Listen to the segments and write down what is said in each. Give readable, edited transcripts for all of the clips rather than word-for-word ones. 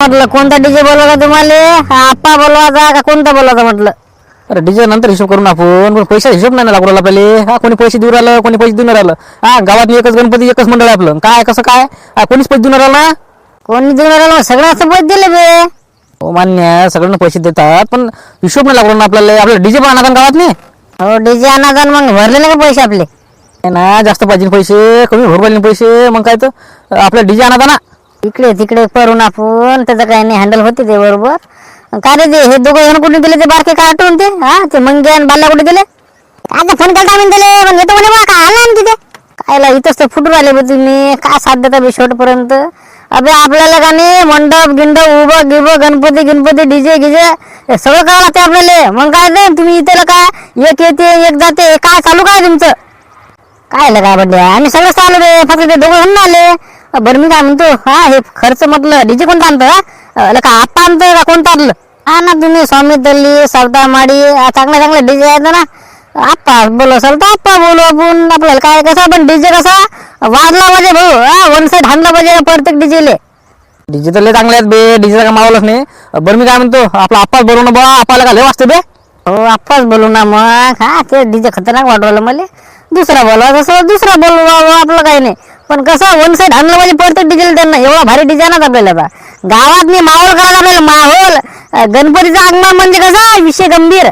म्हटलं कोणता डीजे बोलवायचा तुम्हाला? आप्पा बोलवायचा का कोणता बोलवायचा म्हटलं? अरे डीजे नंतर हिशोब करून आपण, पण पैसा हिशोब नाही लागू राहिला आपल्याला. कोणी पैसे देऊ राहिलं, कोणी पैसे देऊन राहिलं. गावात एकच गणपती एकच मंडळ आहे आपलं. काय कसं काय कोणीच पैसे देऊन राहिला ना? कोणी देऊन राहिलं? सगळं असं पैसे दिले बे. हो मान्य आहे, सगळ्यांना पैसे देतात, पण हिशोब नाही लागू ना आपल्याला. आपल्याला डीजे पण आणा गावात नाही. हो डीजे आणा मग भरले नाही का पैसे आपले? ना जास्त पाहिजे पैसे, कमी भर पाहिजे पैसे. मग काय तर आपल्या डीजे आणा ना. इकडे तिकडे करून आपण त्याचं काही नाही हँडल होते ते बरोबर. काय रे ते हे दोघं जण कुठे दिले ते बारके कार्टून ते मंगे आणि बाला कुठे दिले? आता फोन केला आम्ही दिले पण येतो म्हणे बा काय आला ना तिथे कायला इथंच तर फुटून राहिले बा तुम्ही. काय साथ देता बे शेवटपर्यंत? अबे आपल्याला का नाही मंडप गिंडप उभं गिभं गणपती गिणपती डीजे गिजे हे सगळं करावं लागते आपल्याला. मग काय ते तुम्ही इथं काय एक येते एक जाते काय चालू काय तुमचं? काय काय बड्डे आम्ही सगळं चालू रे, फक्त ते दोघं जण आले. बरं मी काय म्हणतो, हे खर्च म्हटलं डीजे कोणता आणतं का आप्पा आणतं का कोणतं आणलं? ना तुम्ही स्वामी तल्ली सावता माडी चांगले चांगले डीजे आहेत ना. आप्पा बोलू असेल तर आप्पा बोलू आपण. आपल्याला काय कसं पण डीजे कसा वाजला पाहिजे भाऊ, वन साईड हाणला पाहिजे प्रत्येक डीजेले. डीजे तर लय चांगले आहेत बे, डीजे का मावलंच नाही. बरं मी काय म्हणतो, आपला आप्पाच बोलू ना बा. आप्पाला का लय वाजते बे? हो आप्पाच बोलू ना मग. ते डीजे खतरनाक वाटवलं मला. दुसरा बोलवा तसं दुसरा बोलवा आपलं काही नाही. पण कसं वन साईड आणलं पाहिजे प्रत्येक डीजेला. त्यांना एवढा भारी डीजे आणत आपल्याला गावात मी माहोल करायचा आपल्याला. माहोल गणपतीचं आगमन म्हणजे कसा विषय गंभीर.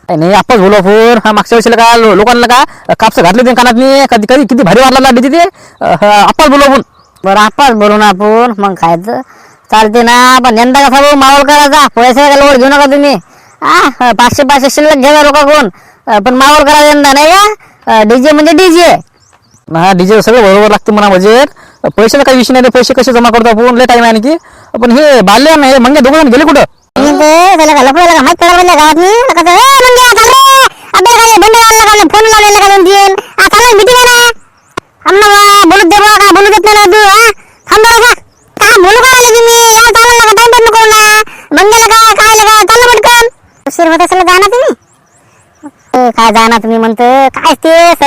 नाही आप्पाच बोलू आपण. मागच्या वर्षीला का लोकांना का कापसं घातले ते कानात नाही. कधी कधी किती भारी वाटला डीजे ते. आप्पाच बोलू आपण. बरं आप्पाच बोलू ना आपण. मग खायचं चालते ना. पण यंदा कसा भाऊ माहोल करायचा. पैसा लोड घेऊ नका तुम्ही. 500 शिल्लक घ्या लोक कोण. पण माहोल करायचा यंदा नाही का. डीजे म्हणजे डीजे. हा डीजे सगळं बरोबर लागते म्हणा बजेट. पैशाचा काही विषय नाही. पैसे कसे जमा करतो आपण, लय टाइम आहे आणखी. पण हे बाल्य हे मंगे दोघं जण गेले कुठं? बोलत दे का बोलू देत नाही तू. थांबा का बोलू का आले तुम्ही? टाइम नको ना मंगेला काय लगा चाललं पटकन. उशीर होत असेल जा ना तुम्ही. काय जाणार तुम्ही म्हणतो काय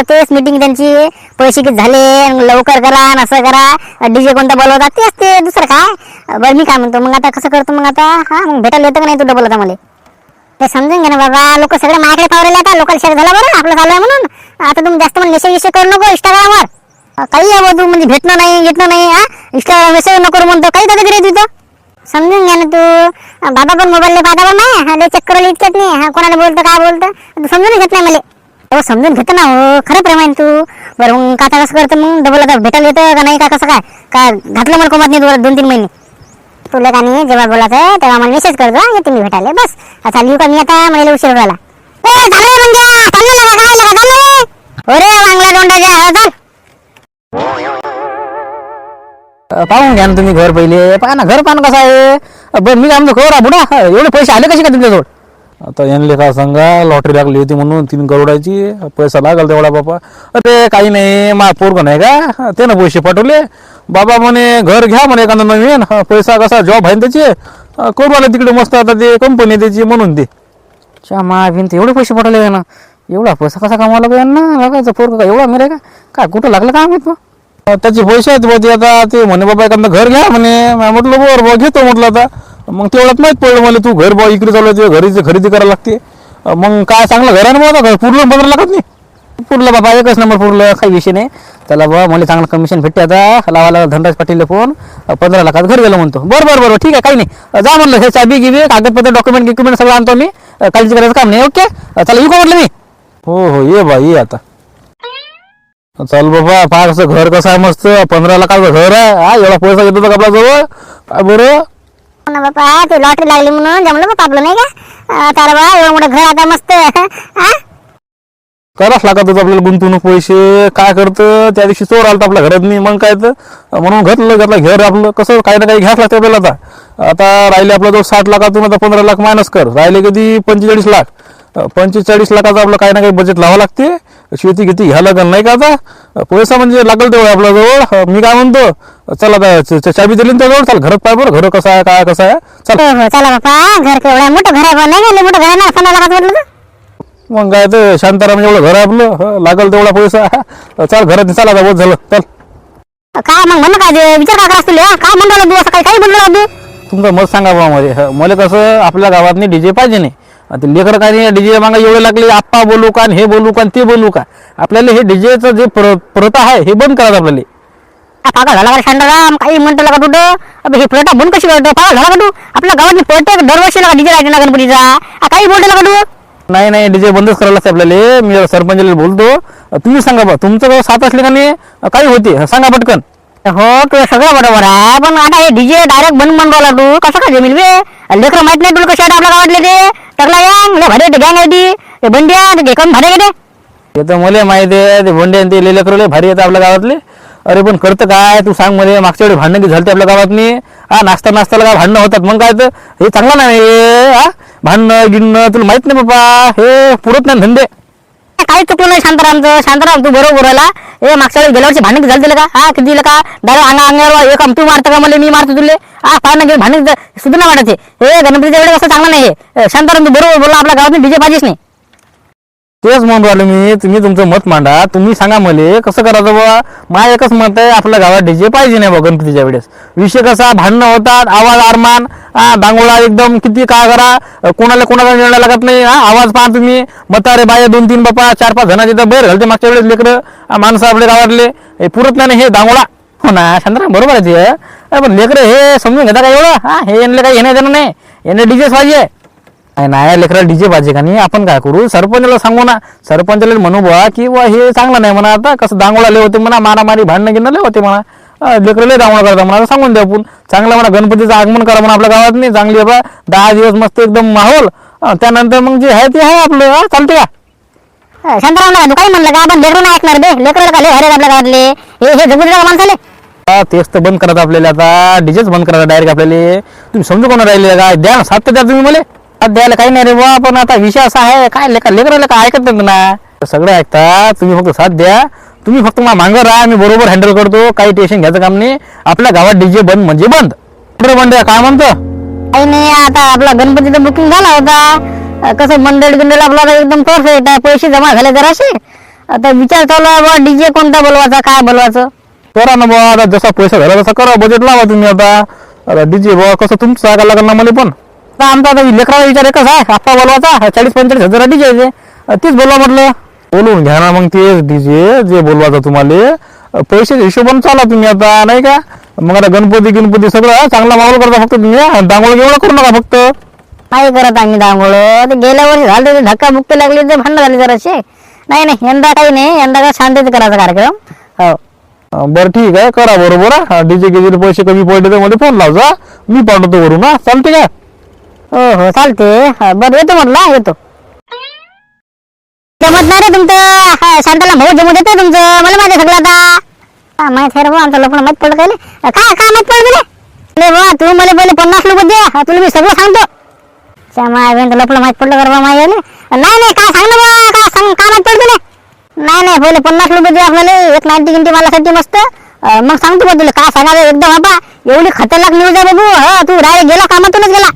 तेच मीटिंग त्यांची. पैसे किती झाले लवकर करा असं करा. डीजे कोणता बोलवता तेच ते दुसरं काय. बरं मी काय म्हणतो मग आता कसं करतो मग आता. मग भेटायला येतं का नाही तुला बोलता मला? ते समजून घ्या ना बाबा. लोक सगळे माझ्याकडे पावलेले आता. लोकल शेअर झाला बरं आपलं चालू आहे म्हणून. आता तुम्ही जास्त म्हणजे मेसेज करू नको इंस्टाग्रामवर. काही आहे तू म्हणजे भेटणं नाही घेतलं नाही. इंस्टाग्राम मेसेज नको म्हणतो काही दादा रे तुझं. समजून घ्या ना तू. बाबा पण मोबाईल पाहता पण नाही. लय चेक करायला इतक्यात नाही. कोणाला बोलतं काय बोलतं समजून घेत नाही मला. हो समजून घेतो ना. हो खरं प्रेम आहे तू. बरं मग आता कसं करतं मग डबल आता भेटायला येतं का नाही का कसं काय घातलं मला कोमात नाही 2-3 महिने. तुला का नाही जेव्हा बोलायचं तेव्हा मला मेसेज करतो येते मी भेटायला बस. आता लिहू का मी आता मला उशीर झाला. अरे वांगला दोंडाच्या चल. पाहून घ्या ना तुम्ही घर पहिले. पहा ना घर पाहणं कसं आहे. बरं मी काय म्हणतो खबर बुडा एवढे पैसे आले कसे का तुमच्याजवळ? आता यांना का सांगा लॉटरी लागली होती म्हणून 3 करोडाची पैसा लागल तेवढा बाबा. अरे काही नाही मा पोरग नाही का ते ना पैसे पाठवले बाबा म्हणे घर घ्या म्हणे एखादा नवीन. पैसा कसा जॉब आहे त्याचे करू आले तिकडे मस्त. आता ते कंपनी त्याची म्हणून ते मा भिंत एवढे पैसे पाठवले ना. एवढा पैसा कसा कमावला का यांना? बघायचं पोरग का एवढा मिळे का काय कुठं लागलं का आम्ही? त्याचे पैसे आहेत बघ आता. ते म्हणे बाबा एखादा घर घ्या म्हणे. म्हटलं बरं बा घेतो म्हटलं. आता मग तेवढ्यात माहित पडलं मला तू घर बा इकडे चालू आहे घरीची खरेदी करायला लागते. मग काय चांगलं घर आहे ना बाबा. घर पुरलं 15 लागत नाही. पुरलं बाबा एकच नंबर पुरलं काही विषय नाही. त्याला बा मला चांगलं कमिशन भेटते. आता लावायला धनराज पाटील फोन 15 लाखात घर गेलं म्हणतो. बरं ठीक आहे काही नाही. जा म्हणलं हे चाबी गिबी कागदपत्र डॉक्युमेंट सगळं आणतो मी. काळजी करायचं काम नाही. ओके चला येऊ का म्हटलं मी. हो ये बा ये आता. चल बाबा पहा कसं घर कसं आहे मस्त. 15 लाखाचं घर आहे. एवढा पैसा येतो का आपल्या जवळ काय बरं ना बाबा. ते लॉटरी लागली म्हणून जमलं बाबा आपलं नाही का. तर बा एवढं मोठं घर आता मस्त. करावंच लागत होतं आपल्याला गुंतवणूक पैसे. काय करतं त्या दिवशी चोर आलता आपल्या घरात नाही. मग काय तर म्हणून घेतलं घर आपलं. कसं काही ना काही घ्यास लागतं आपल्याला. आता राहिले आपल्या जवळ 60 लाखातून आता 15 लाख मायनस कर. राहिले कधी 45 लाख. 45 लाखाचं आपलं काही ना काही बजेट लावावं लागते. शेती घेती घ्यायला लागेल नाही का. आता पैसा म्हणजे लागेल तेवढं आपल्या जवळ. मी काय म्हणतो चला आता चाबी दिली त्याजवळ. चल घरात पाय बरं घर कसं आहे काय कसं आहे. चला बाबा घर केवढं मोठं घर आहे नाही मोठं घर आहे ना 15 लाखात म्हटलं. मग काय तर शांताराम एवढं घर आहे आपलं. लागल तेवढा पैसा. चल घरात चला आता बहुत झालं चल. काय मग म्हणणं काय विचार काय असतो काय म्हणतो तू असं काही म्हणलं तुमचं मत सांगा बा मध्ये. मला कसं आपल्या गावातनी डीजे पाहिजे नाही. ते लेकर काय नाही डीजे मागा एवढे लागले, आप्पा बोलू का हे बोलू का ते बोलू का. आपल्याला हे डीजेचं जे प्रथा आहे हे बंद करायचं आपल्याला. पागल झाला का शांताराम, काही म्हणतो का कुठं. अबे हे प्रथा बंद कशी करतो, पागल झाला का तू. आपल्या गावातली प्रत्येक दरवर्षी लागा डीजे राहते ना गणपतीचा. काही बोलतो का तू. नाही नाही डीजे बंदच करायला लागते आपल्याला. मी सरपंचाला बोलतो, तुम्ही सांगा बा तुमचं गाव 7 असले का नाही काही होते सांगा पटकन. हो तुझं सगळं बरोबर आहे, पण आता हे डीजे डायरेक्ट बंद म्हणतो तू कसं काय जमील बे. लेकरं माहित नाही तुला कशा आपल्या गावातले ते टकला गँग लय भारी गँग आहे ती. ते बंड्या ते कमी भारी आहे ते तर मला माहिती आहे. ते भोंडे आणि ते लेकरं लय भारी येतात आपल्या गावातले. अरे पण करतं काय तू सांग मला. मागच्या वेळी भांडणं झालते आपल्या गावातनी. नाश्त्याला काय भांडणं होतात मग काय तर हे चांगलं नाही. भांडणं गिणणं तुला माहित नाही बाबा, हे पुरत नाही धंदे. काही चुकलं नाही शांतारामचं. शांताराम तू बरोबर बोलायला. हे मागच्या वेळी गेल्या वर्षी भांडण झालं का. किती दिलं का डायरेक्ट अंगावर एक तू मारतं का मला मी मारतो तुले. पाहणं भांडण सुद्धा नाही वाटायचे. हे गणपतीच्या वेळेस असं चांगलं नाही. हे शांताराम तू बरोबर बोला, आपल्या गावात डीजे पाहिजेच नाही. तेच म्हणून राहिलो मी. तुम्ही तुमचं मत मांडा, तुम्ही सांगा मला कसं करायचं बाबा. माझं एकच मत आहे, आपल्या गावात डीजे पाहिजे नाही बा गणपतीच्या वेळेस. विषय कसा भांडणं होतात, आवाज आरमान दांगोळा एकदम किती काय करा, कोणाला निर्णय लागत नाही. आवाज पहा तुम्ही, म्हातारे बाया 2-3 बापा 4-5 जणांचे तर बैर घालते मागच्या वेळेस लेकरं माणसं आपल्या गावातले. हे पुरत नाही हे दांगोळा. हो ना शांताराम बरोबर आहे ते. पण लेकरं हे समजून घेता का एवढं. हे यांना काही येणं देणं नाही, यांना डीजेच पाहिजे. नाही लेकराला डीजे पाहिजे का नाही. आपण काय करू सरपंचाला सांगू ना. सरपंचाला म्हणू बा की हे चांगलं नाही म्हणा. आता कसं दांगोळा लय होते म्हणा, मारामारी भांडणं गिणं लय होते म्हणा. लेकरं लय दांगोळा करता म्हणा. सांगून द्या आपण चांगलं म्हणा गणपतीचं आगमन करा म्हणा आपल्या गावात. नाही चांगली बा 10 दिवस मस्त एकदम माहोल. त्यानंतर मग जे आहे ते आहे आपलं. चालते का शांताराम तू काही म्हणलं का. आपण लेकरं नाही ऐकणार बे. लेकरं का लय भारी आपल्या गावातले. हे जगू का माणसाले. तेच तर बंद करायचं आपल्याला. आता डीजेच बंद करायचं डायरेक्ट आपल्याला. तुम्ही समजू कोण राहिले का. द्या ना 7 द्या तुम्ही मला. द्यायला काही नाही रे बा. पण आता विषय असा आहे काय लेकराला काय ऐकत नाही ना. सगळे ऐकतात. तुम्ही फक्त 7 द्या. तुम्ही फक्त मला मागं राहा, मी बरोबर हँडल करतो. काही टेन्शन घ्यायचं काम नाही. आपल्या गावात डीजे बंद म्हणजे बंद. बंड्या काय म्हणतो. काही नाही आता आपला गणपतीचं बुकिंग झाला होता. कसं मंडळ आपला एकदम परफेक्ट आहे. पैसे जमा झाले जराशे. आता विचार चालू आहे बा डीजे कोणता बोलवायचा काय बोलवायचं. करा ना बा. आता जसा पैसा झाला तसा करा. बजेट लावा तुम्ही. आता डीजे बा कसं तुमचं सांगायला लागेल ना मला. पण आमचा आता लेकराला विचार एकच आहे. आप्पा बोलवायचा 40-45 हजार डीजे आहे. तेच बोलवा म्हटलं. बोलून घ्या ना मग तेच डीजे जे बोलवायचं तुम्हाला. पैशाच्या हिशोबाने चाला तुम्ही आता नाही का. मग आता गणपती सगळं चांगला माहोल करता. फक्त तुम्ही दांगोळ एवढं करू नका फक्त. नाही करत आम्ही दांगोळ. ते गेल्या वर्षी झालं ते धक्का मुक्की लागली ते भांडण झाले जराशे. नाही यंदा काही नाही. यंदा काय शांततेत करायचा कार्यक्रम. हो बरं ठीक आहे करा बरोबर. डीजे गिजे पैसे कमी पडले तर मला फोन लावजा. मी पाठवतो वरून. चालते का. हो चालते. बरं येतो म्हटलं येतो. जमत नाही रे तुमचं. शांताला भाऊ जमू देते तुमचं. मला माहिती सगळं आता. माहित आहे रे भाऊ. आमचं लपडं माहित पडलं काय काय माहित पडलं तुला. बा तू मला पहिले 50 रुपये दे. तुला मी सगळं सांगतो. माय लपडं माहित पडलं कर बा माय. नाही काय सांग ना बा. काय सांग काय माहित पडलं तुला. नाही पहिले 50 रुपये दे आपल्याला. एक 90 गिंटी मालासाठी मस्त. मग सांगतो बा तुला काय सांगा एकदम. बाबा एवढी खतरनाक न्यूज आहे बाबू. तू डायरेक्ट गेला कामातूनच गेला.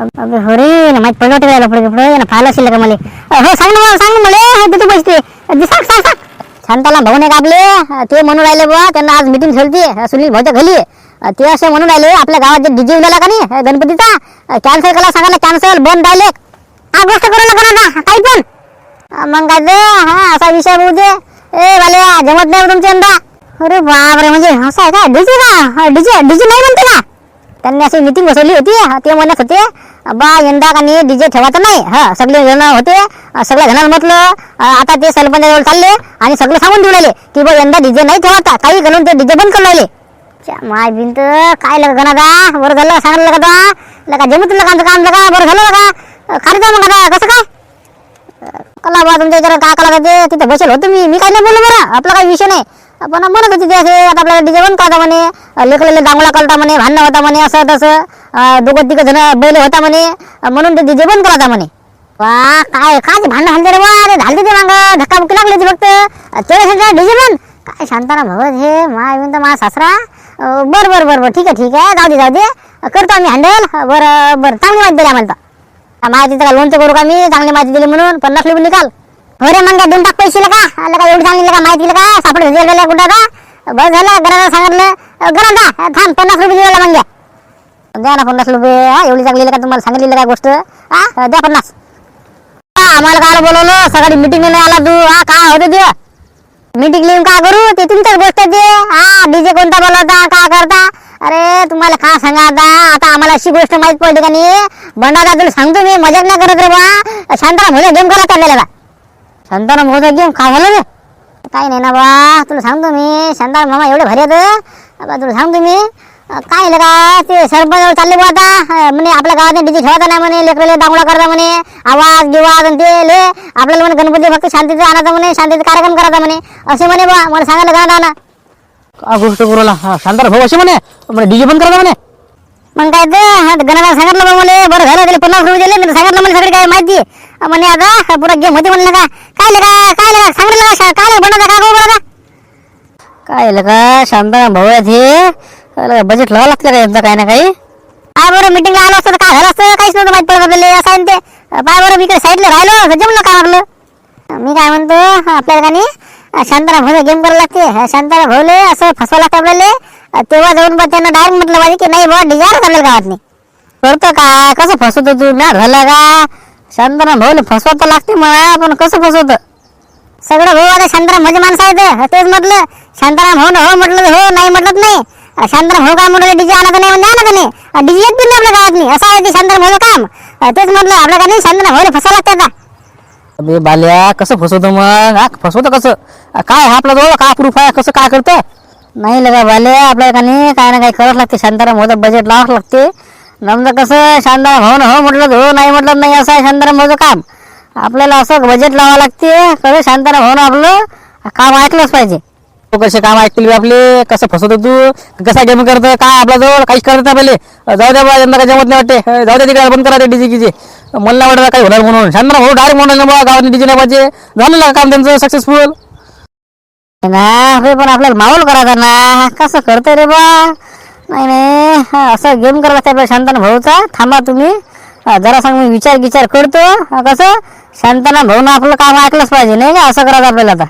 अबे अरे माहित पडलं होतं लपडे फायला असेल का मला. हो सांग ना मला. देतो पैसे सांग. शांताला भाऊ नाही का आपले. ते म्हणून राहिले बा. त्यांना आज मिटिंग ठेवली सुनील भाऊच्या घरी. ते असे म्हणून राहिले आपल्या गावात जे डीजे उलाला का नाही गणपतीचा कॅन्सल करा. सांगायला कॅन्सल बंद डायरेक्ट. हा गोष्ट करू नका ना काही पण. मग काय असा विषय बोलू दे. वाले जमत नाही तुमच्या यंदा. अरे बापरे म्हणजे असं आहे का. डीजे का डीजे नाही म्हणते ना. त्यांनी अशी मिटिंग बसवली होती. ते म्हणत होते बा यंदा का नाही डीजे ठेवायचं नाही. सगळे जण होते. सगळ्या जणांना म्हटलं आता ते सरपंचाजवळ चालले आणि सगळं सांगून देऊ लागले की बा यंदा डीजे नाही ठेवायचा. काही घालून ते डीजे बंद करून राहिले. माय बिंत काय लगा गणा बरं झालं सांगितलं का जमत आमचं काम लगा बरं झालं का. खाली मग आता कसं काय कला बा तुमच्या विचारात काय कला जाते. तिथे बसेल होतो मी काय नाही बोललो बरं. आपला काही विषय नाही. आपण म्हणत होती ते असे आता आपल्याला डीजे बंद करता म्हणे. लेकरले दांगोळा करता म्हणे. भांडणं होता म्हणे. असं तसं 2-3 जण बैल होता म्हणे. म्हणून ते डीजे बंद करता म्हणे. वा काय भांडणं हलते रे बा. झालते ते मागं धक्काबुक्की लागली होती फक्त. तेवढ्या डीजे बंद काय शांताना भगत हे माय विंत मा सासरा. बरं ठीक आहे जाऊ दे करतो आम्ही हँडल. बरं चांगली माहिती दिली आम्हाला. माहितीचं का लोनचं करू का मी. चांगली माहिती दिली म्हणून 50 रुपये निकाल. अरे मग काय 2 टाक पैसे का एवढी चांगली का माहिती दिलं का. सापडे गेला कुठं का. बस झालं घराला सांगितलं घरात थांब 50 रुपये दिला मग. द्या ना 50 रुपये. हा एवढी चांगली का तुम्हाला सांगितलेलं काय गोष्ट? हा द्या 50. आम्हाला काय बोलवलं सकाळी मीटिंग नाही आला तू? हा काय होते ते मीटिंग लिहून काय करू? ते तुमच्याच गोष्ट ते. हा डीजे कोणता बोलवता काय करता? अरे तुम्हाला काय सांगा आता आम्हाला अशी गोष्ट माहित पडली का नाही बंडादा तुला सांगतो मी मजाक नाही करत रे बा. शांताराम भोजा गेम करा चाललेला का? शांताराम भोजा गेम काय झालं रे? काही नाही ना बा तुला सांगतो मी शांताराम मामा एवढे भारी आहेत तुला सांगतो मी. काय लगा ते सरपंच चालले बा आता म्हणे आपल्या गावात डीजे ठेवायचा नाही म्हणे लेकरले डांगोळा करता म्हणे आवाज गिवाज आणि ते ले आपल्याला म्हणे गणपती फक्त शांतीचा आणायचा म्हणे शांतीचा कार्यक्रम करायचा म्हणे असे म्हणे बा. मला सांगायला का ना काय गोष्ट करू राहिला? शांताराम भाऊ असे म्हणे डीजे बंद करा म्हणे. मग काय ते गणाला सांगितलं बा मला बरं झालं त्याला 50 रुपये दिले मी सांगितलं मला सगळी काय माहिती म्हणे आता पुरा गेम होती म्हणलं का काय लगा सांगितलं का काय बनवता का बरं का काय लगा शांताराम भाऊ हे बजेट लावा लागतं का यांचं काही ना काही. काय बरं मीटिंगला आलो असतं तर काय झालं असतं काहीच नव्हतं माहित पडत आपल्याला असं आहे ते. पाय बरं मी इकडे साईडला राहिलो जमलं काय आपलं. मी काय म्हणतो आपल्याला का नाही शांताराम भाऊ गेम करायला लागते. शांताराम भाऊले असं फसवा लागतं आपल्याला तेव्हा जाऊन पण त्यांना डायरेक्ट म्हटलं पाहिजे की नाही बाबा डिझायर चालेल गावात नाही करतो का कसं फसवतो तू मॅट झाला का? शांताराम भाऊले फसवत लागते मला पण कसं फसवतं सगळं भाऊ आता शांताराम भाऊचे माणसं आहेत तेच म्हटलं शांताराम भाऊ हो म्हटलं हो नाही म्हटलं नाही. शांताराम भाऊ काय म्हटलं डीजे आणायचं नाही म्हणजे आणायचं नाही डीजे येत नाही आपल्या गावात नाही असं आहे ते शांताराम भाऊचं काम. तेच म्हटलं आपल्या का नाही शांताराम भाऊले फसवा लागते आता. अबे बाल्या कसं फसवतो मग? हा फसवतं कसं? काय हा आपला जवळ काय प्रूफ आहे कसं काय करतं? नाही लगा बाले आपल्याला का नाही काय ना काय करावं लागते शांताराम भाऊचं बजेट लावावं लागते. नमतं कसं शांताराम भाऊ हो म्हटलं हो नाही म्हटलं नाही असं आहे शांताराम भाऊचं काम. आपल्याला असं बजेट लावावं लागते कसं शांताराम भाऊ आपलं काम ऐकलंच पाहिजे. तू कसे काम ऐकतील आपले कसं फसवतो तू कसा गेम करतं काय आपला जवळ काहीच करत नाही पहिले. जाऊ द्या बा यंदा काय जमत नाही वाटते जाऊ द्या तिकडे बंद करा ते डीजे गिजे मला नाही वाटत काही होणार म्हणून. शांताराम भाऊ डायरेक्ट म्हणून बा गावात डीजे नाही पाहिजे झालं का काम त्यांचं सक्सेसफुल. ना पण आपल्याला माहोल करायचा ना कसं करतोय रे बा. नाही नाही असं गेम करायला लागतं आपल्या शांताराम भाऊचा. थांबा तुम्ही जरा सांग मी विचार करतो कसं शांताराम भाऊ आपलं काम ऐकलंच पाहिजे नाही का असं करायचं आपल्याला आता.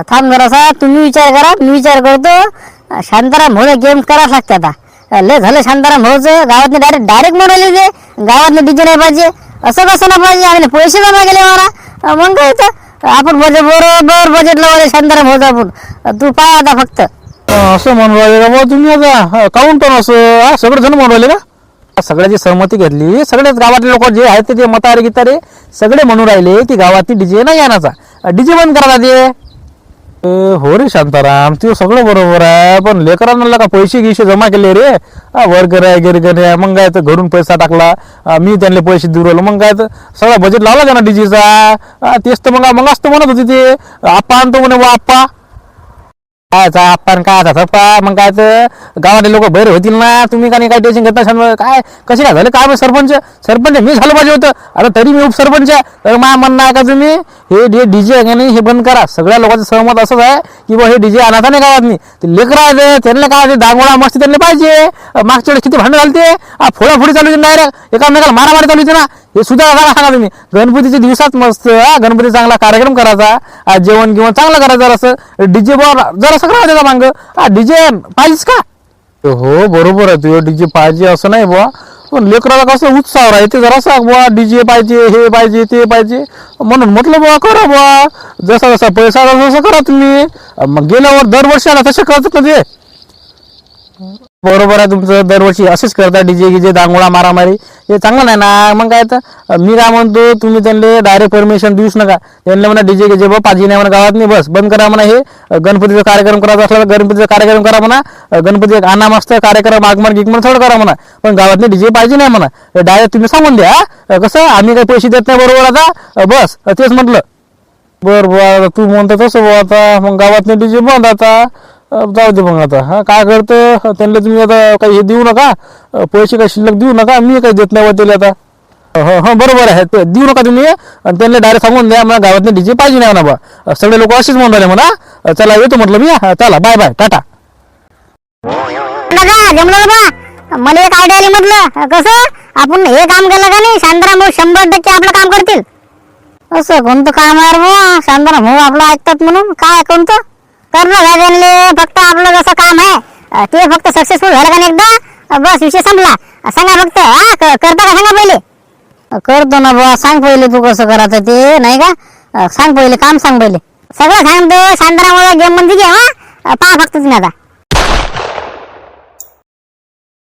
थांब जरासा तुम्ही विचार करा मी विचार करतो. शांताराम भाऊ गेम करावंच लागते आता लय झालं शांताराम भाऊचं गावातले डायरेक्ट म्हणले ते गावातले डीजे नाही पाहिजे असं कसं नाही पाहिजे आम्ही पैसे जमा केले मला मग काय तर आपण बरोबर बजेट लावले शांताराम भाऊचं आपण तू पाय आता फक्त. असं म्हणून राहिले का तुम्ही आता काऊन पण असं सगळे जण म्हणून राहिले का? सगळ्याची सहमती घेतली सगळेच गावातले लोक जे आहेत ते मतारे गितारे सगळे म्हणून राहिले की गावातली डीजे नाही आणायचा डीजे बंद करा ते. हो रे शांताराम ते सगळं बरोबर आहे पण लेकरांना का पैसे गिसे जमा केले रे वर्गर आहे गिरगर आहे मग काय तर घरून पैसा टाकला मी त्यांना पैसे देऊ राहिलो मग काय तर सगळा बजेट लावला का ना डीजेचा. तेच तर मग असतं म्हणत होती ते आप्पा आणतो म्हणे बा आप्पा कायचा आपण काय आता सप्पा मग काय तर गावातले लोक बैर होतील ना तुम्ही का नाही काय टेन्शन घेता काय कसे काय झालं काय सरपंच मी झालं पाहिजे होतं आता तरी मी उपसरपंच आहे तर मा म्हणणं आहे का तुम्ही हे डीजे आहे का नाही हे बंद करा. सगळ्या लोकांचं सहमत असंच आहे की बा हे डीजे आणायचा नाही गावात नाही ते लेकरं आहे त्यांना काय दांगोळा मस्ती त्यांना पाहिजे. मागच्या वेळेस किती भांडण झालते फोडाफोडी चालू होती डायरेक्ट एकामेकाला मारामारी चालू होती ना हे सुद्धा सांगा तुम्ही. गणपतीच्या दिवसात मस्त गणपती चांगला कार्यक्रम करायचा जेवण गिवण चांगलं करायचं असं डीजे जरा सगळं त्याचा मांग डीजे पाहिजेच का? हो बरोबर आहे तू डीजे पाहिजे असं नाही बुवा पण लेकराला कसं उत्साह राहते जरासा बुवा डीजे पाहिजे हे पाहिजे ते पाहिजे म्हणून म्हटलं बुवा करा बुवा जसा जसा पैसा जसं करा तुम्ही. मग गेल्यावर दरवर्षी आला तसे करतात ना ते. बरोबर आहे तुमचं दरवर्षी असेच करता डीजे गिजे दांगोळा मारामारी हे चांगलं नाही ना. मग काय तर मी काय म्हणतो तुम्ही त्यांना डायरेक्ट परमिशन देऊच नका त्यांना म्हणा डीजे गिजे बा पाहिजे नाही म्हणा गावात नाही बस बंद करा म्हणा. हे गणपतीचा कार्यक्रम करायचा असला तर गणपतीचा कार्यक्रम करा म्हणा गणपती आणा मस्त कार्यक्रम आगमन गिगमन थोडं करा म्हणा पण गावातले डीजे पाहिजे नाही म्हणा डायरेक्ट तुम्ही सांगून द्या कसं आम्ही काही पैसे देत नाही बरोबर आता बस तेच म्हटलं. बरं बुवा तू म्हणतो तसं बुवा आता मग गावातले डीजे बंद आता जाऊ दे मग आता. हा काय करतं त्यांना तुम्ही आता काही हे देऊ नका पैसे काही शिल्लक देऊ नका मी काही देत नाही त्याला आता. हो बरोबर आहे ते देऊ नका तुम्ही आणि त्यांना डायरेक्ट सांगून द्या मला गावातले डीजे पाहिजे नाही म्हणा बा सगळे लोक असेच म्हणून राहिले म्हणा. चला येतो म्हटलं मी चला बाय बाय टाटा. जमलं बा मला एक आयडिया आली म्हटलं कसं आपण हे काम केलं का नाही शांताराम भाऊ 100% आपलं काम करतील. असं कोणतं काम आहे बा शांताराम भाऊ आपलं ऐकतात म्हणून काय कोणतं करणं झाले फक्त आपलं जसं काम आहे ते फक्त सक्सेसफुल झालं का नाही एकदा बस विषय संपला. सांगा फक्त करता का सांगा पहिले. करतो ना बुवा. सांग पहिले तू कसं करायचं ते, नाही का? सांग पहिले काम सांग पहिले. सगळं सांगतो. शांताराम गेम मध्ये घ्या. पहा फक्त तुम्ही आता.